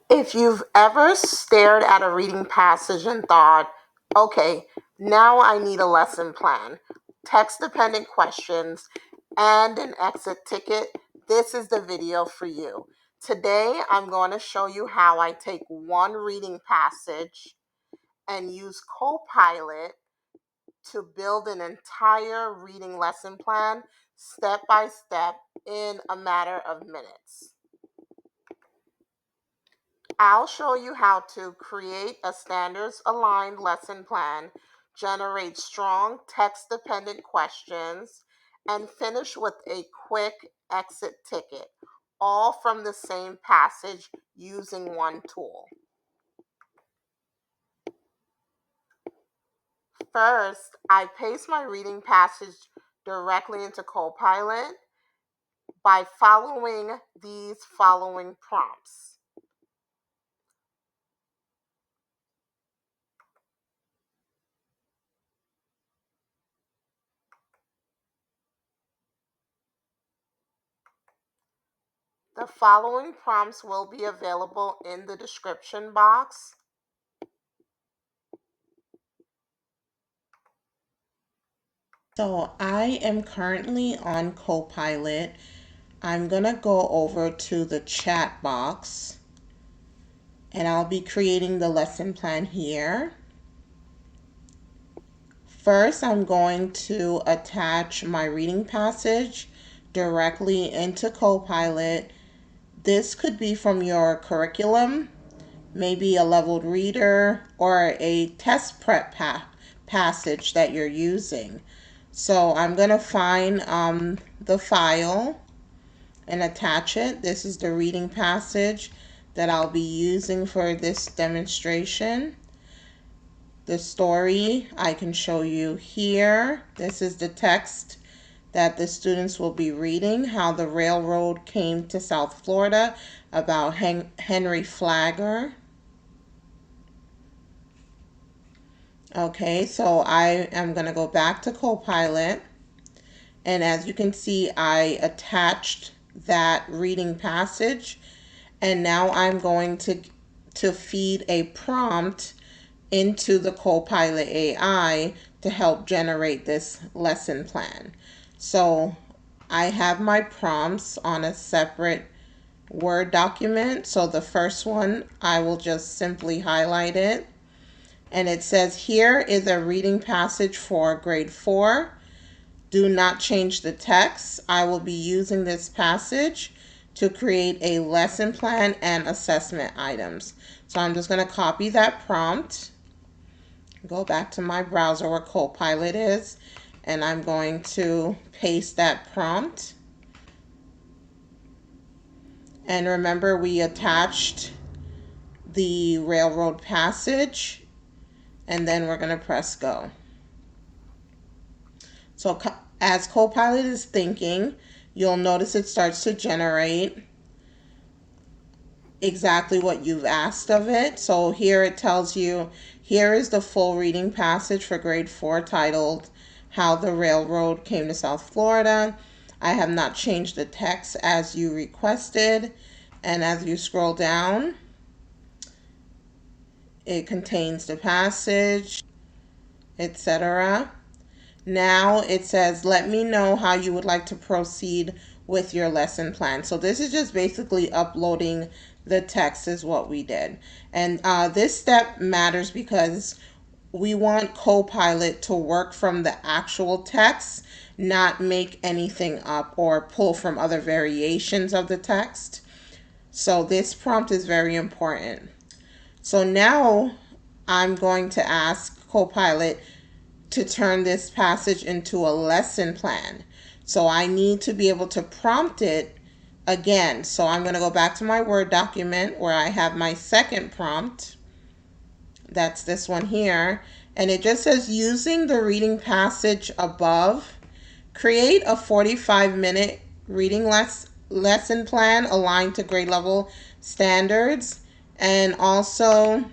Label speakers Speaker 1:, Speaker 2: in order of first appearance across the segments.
Speaker 1: If you've ever stared at a reading passage and thought, okay, now I need a lesson plan, text dependent questions, and an exit ticket, this is the video for you. Today, I'm going to show you how I take one reading passage and use Copilot to build an entire reading lesson plan step by step in a matter of minutes. I'll show you how to create a standards aligned lesson plan, generate strong text dependent questions, and finish with a quick exit ticket, all from the same passage using one tool. First, I paste my reading passage directly into Copilot by following these following prompts. The following prompts will be available in the description box. So I am currently on Copilot. I'm going to go over to the chat box and I'll be creating the lesson plan here. First, I'm going to attach my reading passage directly into Copilot. This could be from your curriculum, maybe a leveled reader, or a test prep passage that you're using. So I'm going to find the file and attach it. This is the reading passage that I'll be using for this demonstration. The story I can show you here. This is the text that the students will be reading, How the Railroad Came to South Florida, about Henry Flagler. Okay, so I am going to go back to Copilot, and as you can see, I attached that reading passage, and now I'm going to feed a prompt into the Copilot AI to help generate this lesson plan. So I have my prompts on a separate Word document. So the first one, I will just simply highlight it. And it says, here is a reading passage for grade 4. Do not change the text. I will be using this passage to create a lesson plan and assessment items. So I'm just going to copy that prompt, go back to my browser where Copilot is, and I'm going to paste that prompt. And remember, we attached the railroad passage, and then we're going to press go. So as Copilot is thinking, you'll notice it starts to generate exactly what you've asked of it. So here it tells you, here is the full reading passage for grade 4 titled How the Railroad Came to South Florida. I have not changed the text as you requested. And as you scroll down, it contains the passage, etc. Now it says, let me know how you would like to proceed with your lesson plan. So this is just basically uploading the text is what we did. And this step matters because we want Copilot to work from the actual text, not make anything up or pull from other variations of the text. So this prompt is very important. So now I'm going to ask Copilot to turn this passage into a lesson plan. So I need to be able to prompt it again. So I'm going to go back to my Word document where I have my second prompt. That's this one here. And it just says, using the reading passage above, create a 45-minute reading lesson plan aligned to grade level standards, and also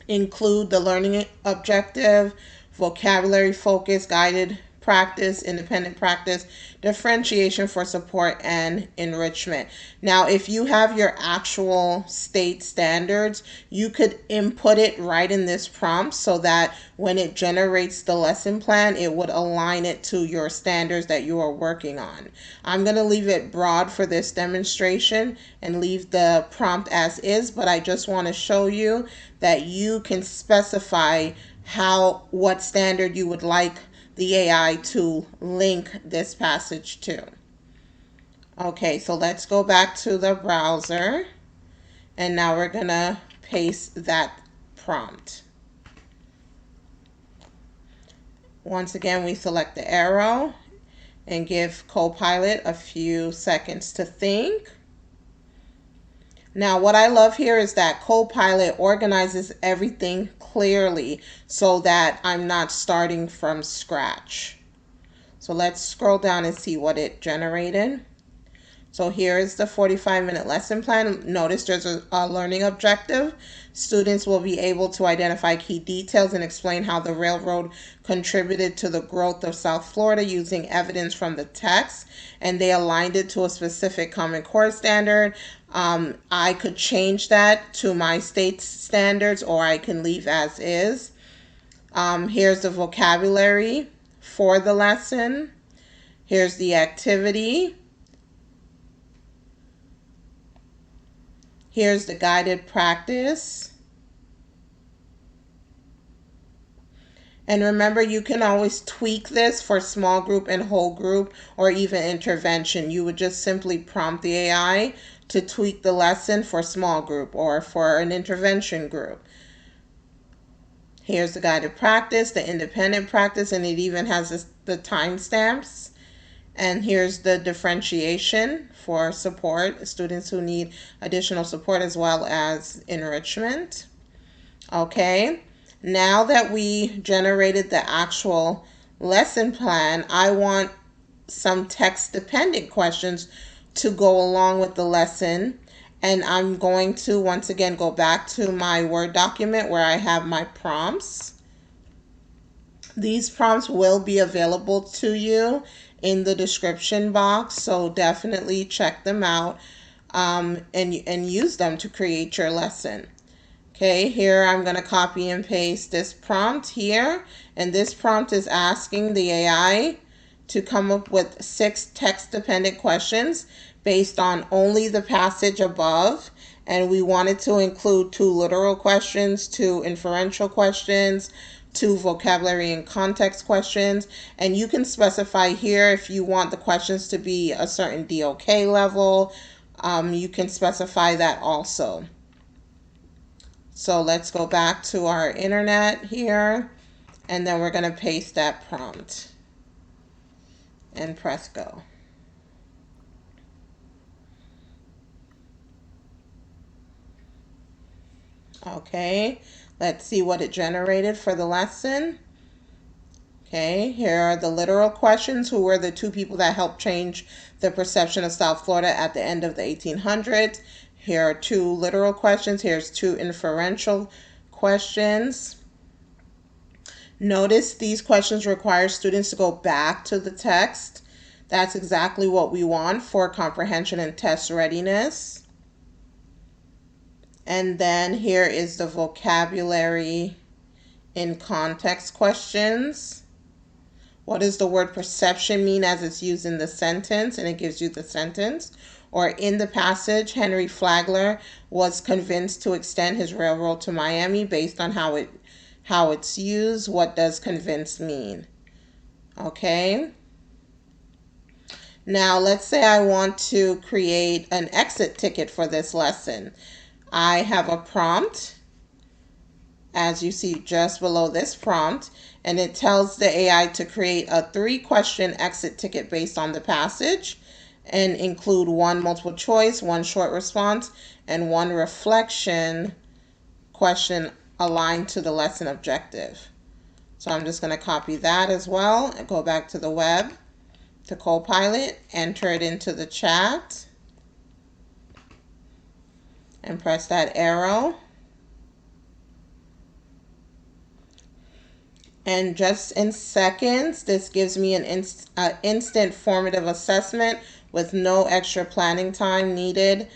Speaker 1: include the learning objective, vocabulary focus, guided practice, independent practice, differentiation for support, and enrichment. Now, if you have your actual state standards, you could input it right in this prompt so that when it generates the lesson plan, it would align it to your standards that you are working on. I'm going to leave it broad for this demonstration and leave the prompt as is, but I just want to show you that you can specify what standard you would like the AI to link this passage to. Okay, so let's go back to the browser, and now we're going to paste that prompt. Once again, we select the arrow and give Copilot a few seconds to think. Now, what I love here is that Copilot organizes everything clearly so that I'm not starting from scratch. So let's scroll down and see what it generated. So here is the 45-minute lesson plan. Notice there's a learning objective. Students will be able to identify key details and explain how the railroad contributed to the growth of South Florida using evidence from the text, and they aligned it to a specific Common Core standard. I could change that to my state standards, or I can leave as is. Here's the vocabulary for the lesson. Here's the activity. Here's the guided practice. And remember, you can always tweak this for small group and whole group or even intervention. You would just simply prompt the AI to tweak the lesson for small group or for an intervention group. Here's the guided practice, the independent practice, and it even has the timestamps. And here's the differentiation for support, students who need additional support as well as enrichment. Okay, now that we generated the actual lesson plan, I want some text-dependent questions to go along with the lesson. And I'm going to once again go back to my Word document where I have my prompts. These prompts will be available to you in the description box, so definitely check them out and use them to create your lesson. Okay, here I'm going to copy and paste this prompt here, and this prompt is asking the AI to come up with 6 text-dependent questions based on only the passage above, and we wanted to include 2 literal questions, 2 inferential questions, 2 vocabulary and context questions, and you can specify here if you want the questions to be a certain DOK level. You can specify that also. So let's go back to our internet here, and then we're going to paste that prompt and press go. Okay, let's see what it generated for the lesson. Okay, here are the literal questions. Who were the 2 people that helped change the perception of South Florida at the end of the 1800s? Here are 2 literal questions. Here's 2 inferential questions. Notice these questions require students to go back to the text. That's exactly what we want for comprehension and test readiness. And then here is the vocabulary in context questions. What does the word perception mean as it's used in the sentence? And it gives you the sentence. Or in the passage, Henry Flagler was convinced to extend his railroad to Miami based on how it's used. What does convince mean? Okay. Now let's say I want to create an exit ticket for this lesson. I have a prompt, as you see just below this prompt, and it tells the AI to create a 3-question exit ticket based on the passage and include 1 multiple choice, 1 short response, and 1 reflection question aligned to the lesson objective. So I'm just going to copy that as well and go back to the web, to Copilot, enter it into the chat, and press that arrow. And just in seconds, this gives me an instant formative assessment with no extra planning time needed.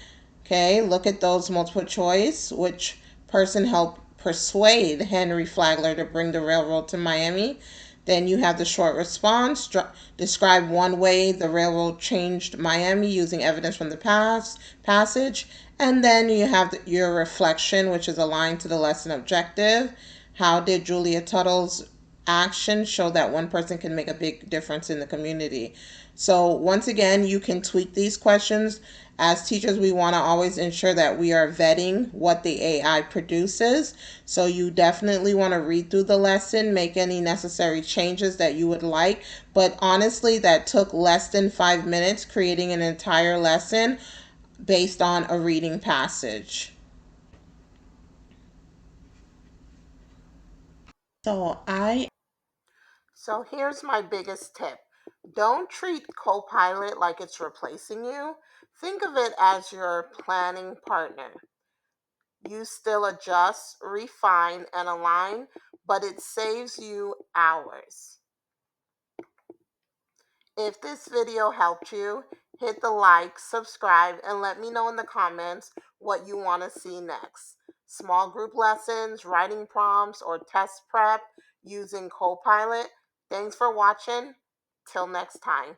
Speaker 1: Okay, look at those multiple choice. Which person helped persuade Henry Flagler to bring the railroad to Miami? Then you have the short response. Describe one way the railroad changed Miami using evidence from the past passage. And then you have your reflection, which is aligned to the lesson objective. How did Julia Tuttle's actions show that one person can make a big difference in the community? So once again, you can tweak these questions. As teachers, we want to always ensure that we are vetting what the AI produces. So you definitely want to read through the lesson, make any necessary changes that you would like. But honestly, that took less than 5 minutes, creating an entire lesson based on a reading passage. So I So here's my biggest tip. Don't treat Copilot like it's replacing you. Think of it as your planning partner. You still adjust, refine, and align, but it saves you hours. If this video helped you, hit the like, subscribe, and let me know in the comments what you want to see next. Small group lessons, writing prompts, or test prep using Copilot. Thanks for watching. Till next time.